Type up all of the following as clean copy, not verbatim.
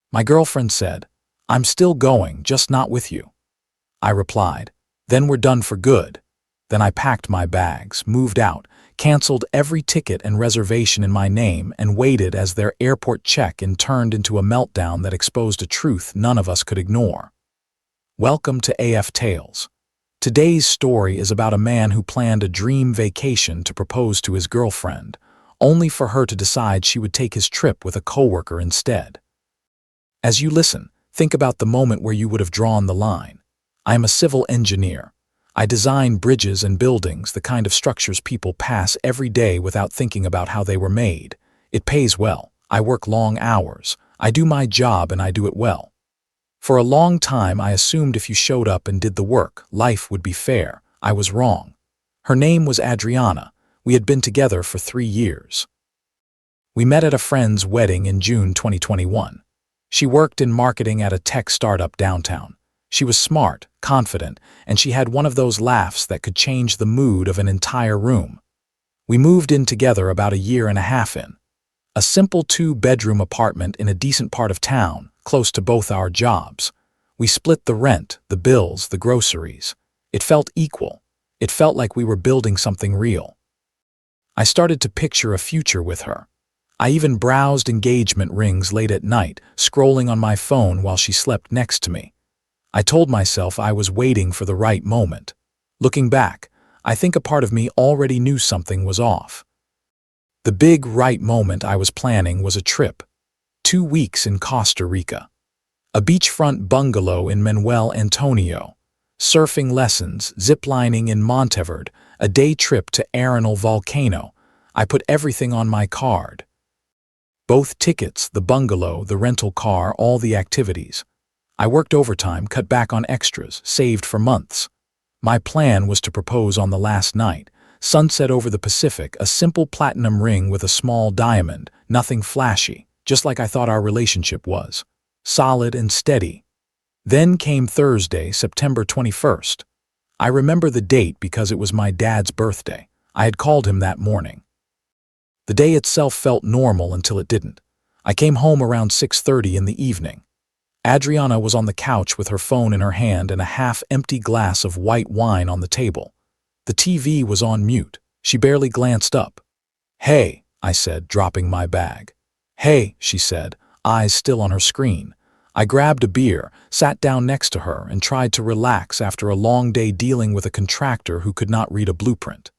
My girlfriend said, "I'm still going, just not with you." I replied, "Then we're done for good." Then I packed my bags, moved out, canceled every ticket and reservation in my name, and waited as their airport check-in turned into a meltdown that exposed a truth none of us could ignore. Welcome to AF Tales. Today's story is about a man who planned a dream vacation to propose to his girlfriend, only for her to decide she would take his trip with a coworker instead. As you listen, think about the moment where you would have drawn the line. I am a civil engineer. I design bridges and buildings, the kind of structures people pass every day without thinking about how they were made. It pays well. I work long hours. I do my job and I do it well. For a long time, I assumed if you showed up and did the work, life would be fair. I was wrong. Her name was Adriana. We had been together for 3 years. We met at a friend's wedding in June 2021. She worked in marketing at a tech startup downtown. She was smart, confident, and she had one of those laughs that could change the mood of an entire room. We moved in together about a year and a half in. A simple 2-bedroom apartment in a decent part of town, close to both our jobs. We split the rent, the bills, the groceries. It felt equal. It felt like we were building something real. I started to picture a future with her. I even browsed engagement rings late at night, scrolling on my phone while she slept next to me. I told myself I was waiting for the right moment. Looking back, I think a part of me already knew something was off. The big right moment I was planning was a trip. 2 weeks in Costa Rica. A beachfront bungalow in Manuel Antonio. Surfing lessons, ziplining in Monteverde, a day trip to Arenal Volcano. I put everything on my card. Both tickets, the bungalow, the rental car, all the activities. I worked overtime, cut back on extras, saved for months. My plan was to propose on the last night. Sunset over the Pacific, a simple platinum ring with a small diamond, nothing flashy, just like I thought our relationship was. Solid and steady. Then came Thursday, September 21st. I remember the date because it was my dad's birthday. I had called him that morning. The day itself felt normal until it didn't. I came home around 6:30 in the evening. Adriana was on the couch with her phone in her hand and a half-empty glass of white wine on the table. The TV was on mute. She barely glanced up. "Hey," I said, dropping my bag. "Hey," she said, eyes still on her screen. I grabbed a beer, sat down next to her, and tried to relax after a long day dealing with a contractor who could not read a blueprint.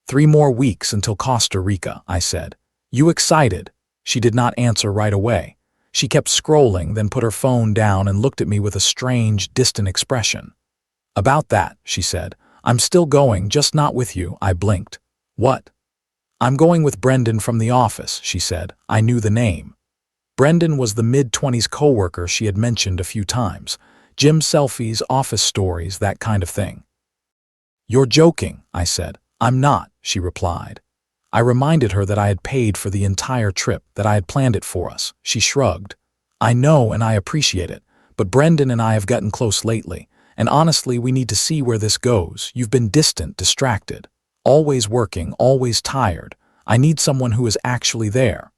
3 more weeks until Costa Rica, I said. "You excited?" She did not answer right away. She kept scrolling, then put her phone down and looked at me with a strange, distant expression. "About that," she said. "I'm still going, just not with you." I blinked. "What?" "I'm going with Brendan from the office," she said. I knew the name. Brendan was the mid-20s coworker she had mentioned a few times. Gym selfies, office stories, that kind of thing. "You're joking," I said. "I'm not," she replied. I reminded her that I had paid for the entire trip, that I had planned it for us. She shrugged. "I know and I appreciate it, but Brendan and I have gotten close lately, and honestly we need to see where this goes. You've been distant, distracted, always working, always tired. I need someone who is actually there."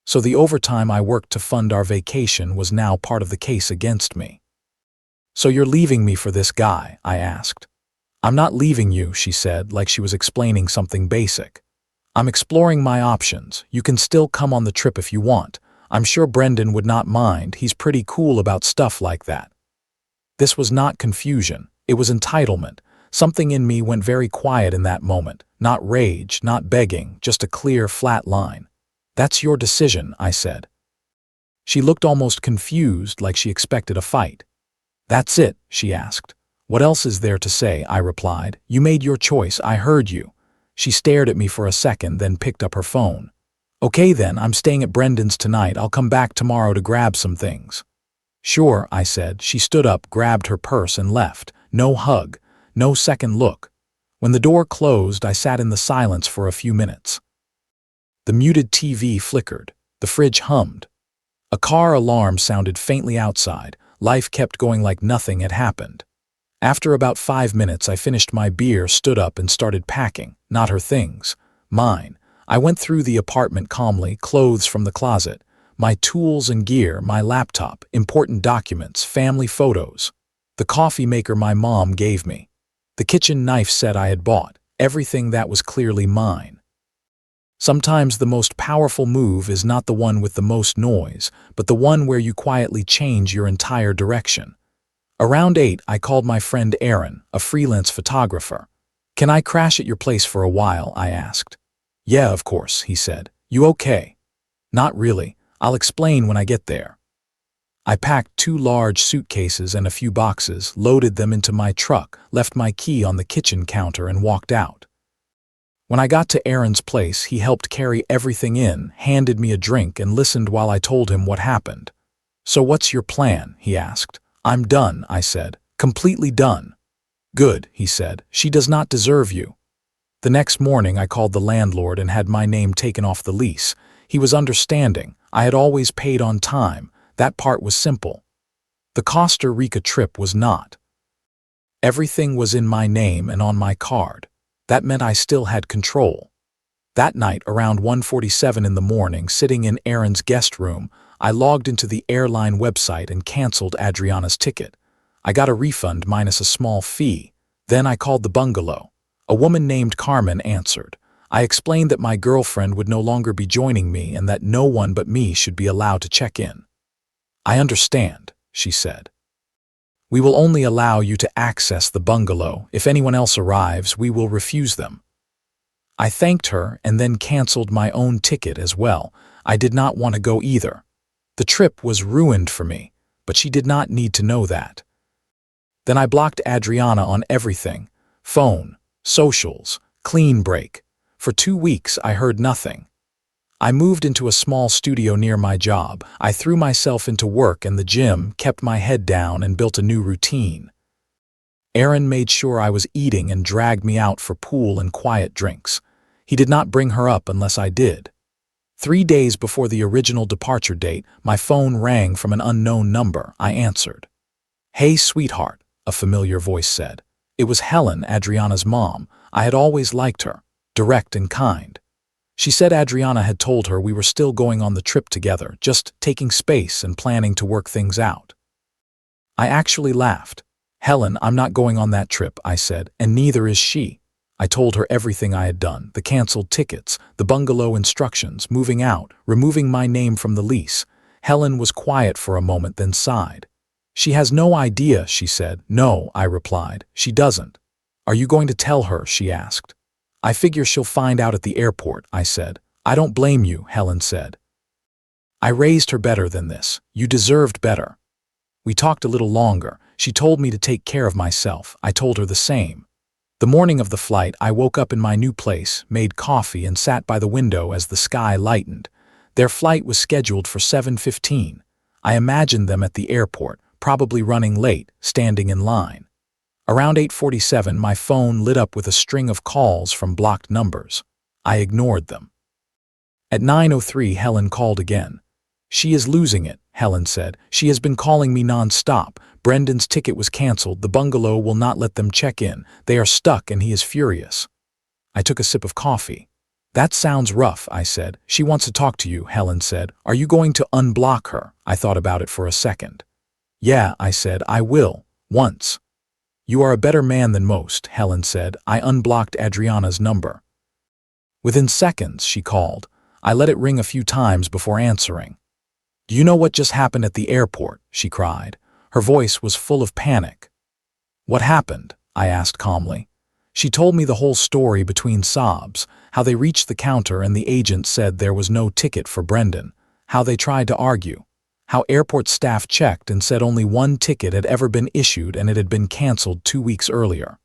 So the overtime I worked to fund our vacation was now part of the case against me. "So you're leaving me for this guy?" I asked. "I'm not leaving you," she said, like she was explaining something basic. "I'm exploring my options. You can still come on the trip if you want. I'm sure Brendan would not mind. He's pretty cool about stuff like that." This was not confusion. It was entitlement. Something in me went very quiet in that moment. Not rage, not begging, just a clear, flat line. "That's your decision," I said. She looked almost confused, like she expected a fight. "That's it?" she asked. "What else is there to say?" I replied. "You made your choice. I heard you." She stared at me for a second, then picked up her phone. "Okay then, I'm staying at Brendan's tonight. I'll come back tomorrow to grab some things." "Sure," I said. She stood up, grabbed her purse, and left. No hug, no second look. When the door closed, I sat in the silence for a few minutes. The muted TV flickered. The fridge hummed. A car alarm sounded faintly outside. Life kept going like nothing had happened. After about 5 minutes, I finished my beer, stood up, and started packing. Not her things. Mine. I went through the apartment calmly, clothes from the closet. My tools and gear, my laptop, important documents, family photos. The coffee maker my mom gave me. The kitchen knife set I had bought. Everything that was clearly mine. Sometimes the most powerful move is not the one with the most noise, but the one where you quietly change your entire direction. Around 8, I called my friend Aaron, a freelance photographer. "Can I crash at your place for a while?" I asked. "Yeah, of course," he said. "You okay?" "Not really. I'll explain when I get there." I packed 2 large suitcases and a few boxes, loaded them into my truck, left my key on the kitchen counter and walked out. When I got to Aaron's place, he helped carry everything in, handed me a drink, and listened while I told him what happened. "So what's your plan?" he asked. "I'm done," I said. "Completely done." "Good," he said. "She does not deserve you." The next morning I called the landlord and had my name taken off the lease. He was understanding. I had always paid on time. That part was simple. The Costa Rica trip was not. Everything was in my name and on my card. That meant I still had control. That night, around 1:47 in the morning, sitting in Aaron's guest room, I logged into the airline website and canceled Adriana's ticket. I got a refund minus a small fee. Then I called the bungalow. A woman named Carmen answered. I explained that my girlfriend would no longer be joining me and that no one but me should be allowed to check in. "I understand," she said. "We will only allow you to access the bungalow. If anyone else arrives, we will refuse them." I thanked her and then canceled my own ticket as well. I did not want to go either. The trip was ruined for me, but she did not need to know that. Then I blocked Adriana on everything: phone, socials, clean break. For 2 weeks I heard nothing. I moved into a small studio near my job. I threw myself into work and the gym, kept my head down, and built a new routine. Aaron made sure I was eating and dragged me out for pool and quiet drinks. He did not bring her up unless I did. 3 days before the original departure date, my phone rang from an unknown number. I answered. "Hey, sweetheart," a familiar voice said. It was Helen, Adriana's mom. I had always liked her, direct and kind. She said Adriana had told her we were still going on the trip together, just taking space and planning to work things out. I actually laughed. "Helen, I'm not going on that trip," I said, "and neither is she." I told her everything I had done, the canceled tickets, the bungalow instructions, moving out, removing my name from the lease. Helen was quiet for a moment, then sighed. "She has no idea," she said. "No," I replied, "she doesn't." "Are you going to tell her?" she asked. "I figure she'll find out at the airport," I said. "I don't blame you," Helen said. "I raised her better than this. You deserved better." We talked a little longer. She told me to take care of myself. I told her the same. The morning of the flight, I woke up in my new place, made coffee, and sat by the window as the sky lightened. Their flight was scheduled for 7:15. I imagined them at the airport, probably running late, standing in line. Around 8:47, my phone lit up with a string of calls from blocked numbers. I ignored them. At 9:03, Helen called again. "She is losing it," Helen said. "She has been calling me non-stop. Brendan's ticket was canceled. The bungalow will not let them check in. They are stuck and he is furious." I took a sip of coffee. "That sounds rough," I said. "She wants to talk to you," Helen said. "Are you going to unblock her?" I thought about it for a second. "Yeah," I said, "I will. Once." "You are a better man than most," Helen said. I unblocked Adriana's number. Within seconds, she called. I let it ring a few times before answering. "Do you know what just happened at the airport?" she cried. Her voice was full of panic. "What happened?" I asked calmly. She told me the whole story between sobs, how they reached the counter and the agent said there was no ticket for Brendan, how they tried to argue, how airport staff checked and said only one ticket had ever been issued and it had been canceled 2 weeks earlier.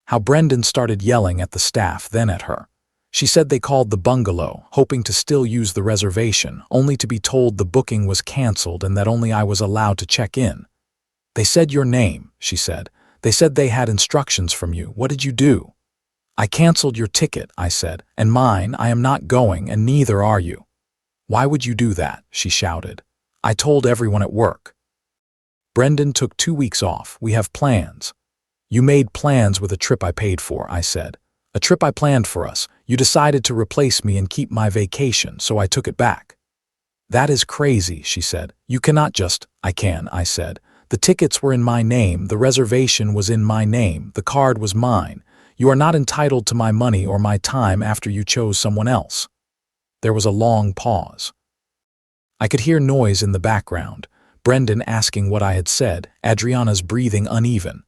How Brendan started yelling at the staff, then at her. She said they called the bungalow, hoping to still use the reservation, only to be told the booking was canceled and that only I was allowed to check in. "They said your name," she said. "They said they had instructions from you. What did you do?" "I canceled your ticket," I said, "and mine. I am not going, and neither are you." "Why would you do that?" she shouted. "I told everyone at work." "Brendan took 2 weeks off. We have plans." "You made plans with a trip I paid for," I said. "A trip I planned for us. You decided to replace me and keep my vacation, so I took it back." That is crazy, she said. You cannot just— I can, I said. The tickets were in my name, the reservation was in my name, the card was mine. You are not entitled to my money or my time after you chose someone else. There was a long pause. I could hear noise in the background, Brendan asking what I had said, Adriana's breathing uneven.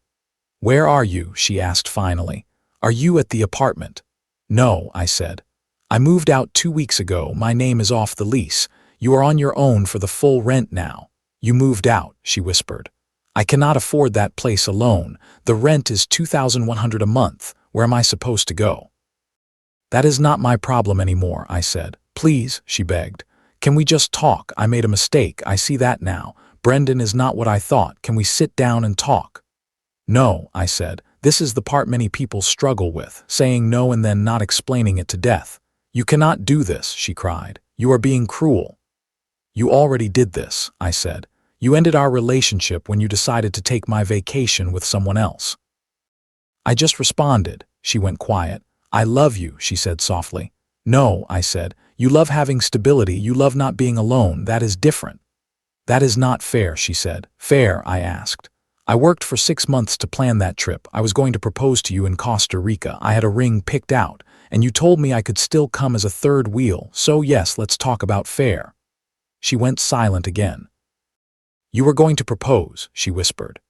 Where are you? She asked finally. Are you at the apartment? No, I said. I moved out 2 weeks ago, my name is off the lease. You are on your own for the full rent now. You moved out, she whispered. I cannot afford that place alone. The rent is $2,100 a month. Where am I supposed to go? That is not my problem anymore, I said. Please, she begged. Can we just talk? I made a mistake, I see that now. Brendan is not what I thought. Can we sit down and talk? No, I said. This is the part many people struggle with, saying no and then not explaining it to death. You cannot do this, she cried. You are being cruel. You already did this, I said. You ended our relationship when you decided to take my vacation with someone else. I just responded. She went quiet. I love you, she said softly. No, I said. You love having stability, you love not being alone, that is different. That is not fair, she said. Fair, I asked. I worked for 6 months to plan that trip. I was going to propose to you in Costa Rica. I had a ring picked out, and you told me I could still come as a third wheel, so yes, let's talk about fair. She went silent again. You were going to propose, she whispered.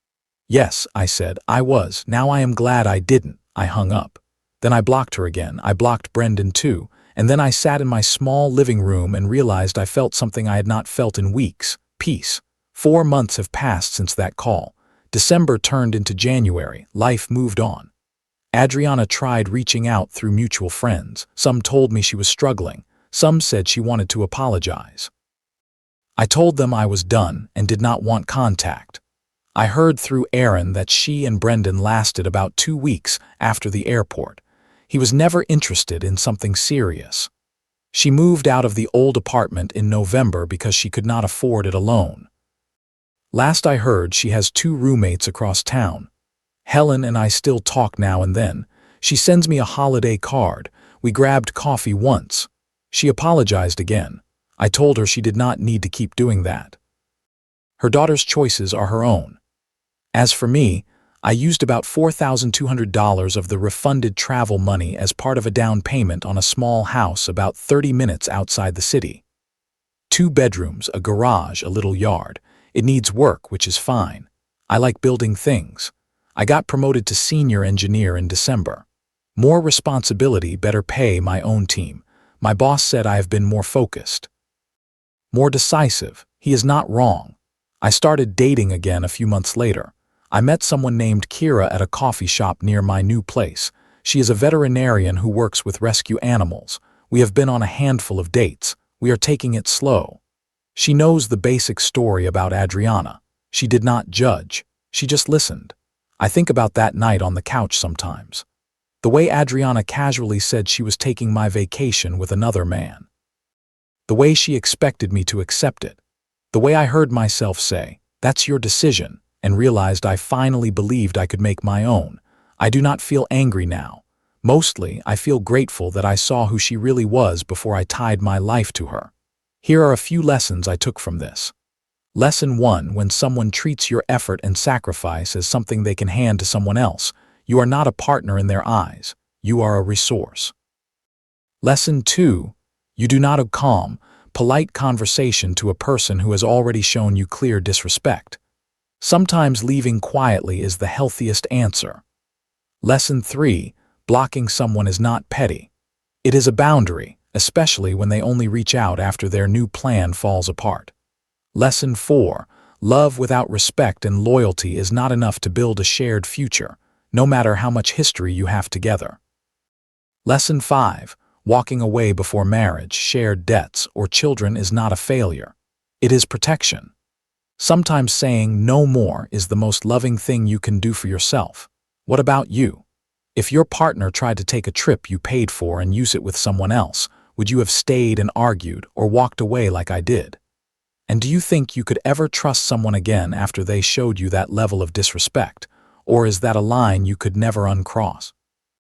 Yes, I said, I was. Now I am glad I didn't. I hung up. Then I blocked her again. I blocked Brendan too, and then I sat in my small living room and realized I felt something I had not felt in weeks. Peace. 4 months have passed since that call. December turned into January. Life moved on. Adriana tried reaching out through mutual friends. Some told me she was struggling. Some said she wanted to apologize. I told them I was done and did not want contact. I heard through Aaron that she and Brendan lasted about 2 weeks after the airport. He was never interested in something serious. She moved out of the old apartment in November because she could not afford it alone. Last I heard, she has 2 roommates across town. Helen and I still talk now and then. She sends me a holiday card. We grabbed coffee once. She apologized again. I told her she did not need to keep doing that. Her daughter's choices are her own. As for me, I used about $4,200 of the refunded travel money as part of a down payment on a small house about 30 minutes outside the city. 2 bedrooms, a garage, a little yard. It needs work, which is fine. I like building things. I got promoted to senior engineer in December. More responsibility, better pay, my own team. My boss said I have been more focused. More decisive. He is not wrong. I started dating again a few months later. I met someone named Kira at a coffee shop near my new place. She is a veterinarian who works with rescue animals. We have been on a handful of dates. We are taking it slow. She knows the basic story about Adriana. She did not judge. She just listened. I think about that night on the couch sometimes. The way Adriana casually said she was taking my vacation with another man. The way she expected me to accept it. The way I heard myself say, "That's your decision," and realized I finally believed I could make my own. I do not feel angry now. Mostly, I feel grateful that I saw who she really was before I tied my life to her. Here are a few lessons I took from this. Lesson 1. When someone treats your effort and sacrifice as something they can hand to someone else, you are not a partner in their eyes. You are a resource. Lesson 2. You do not have calm, polite conversation to a person who has already shown you clear disrespect. Sometimes leaving quietly is the healthiest answer. Lesson 3. Blocking someone is not petty. It is a boundary, especially when they only reach out after their new plan falls apart. Lesson 4. Love without respect and loyalty is not enough to build a shared future, no matter how much history you have together. Lesson 5. Walking away before marriage, shared debts, or children is not a failure. It is protection. Sometimes saying no more is the most loving thing you can do for yourself. What about you? If your partner tried to take a trip you paid for and use it with someone else, would you have stayed and argued or walked away like I did? And do you think you could ever trust someone again after they showed you that level of disrespect? Or is that a line you could never uncross?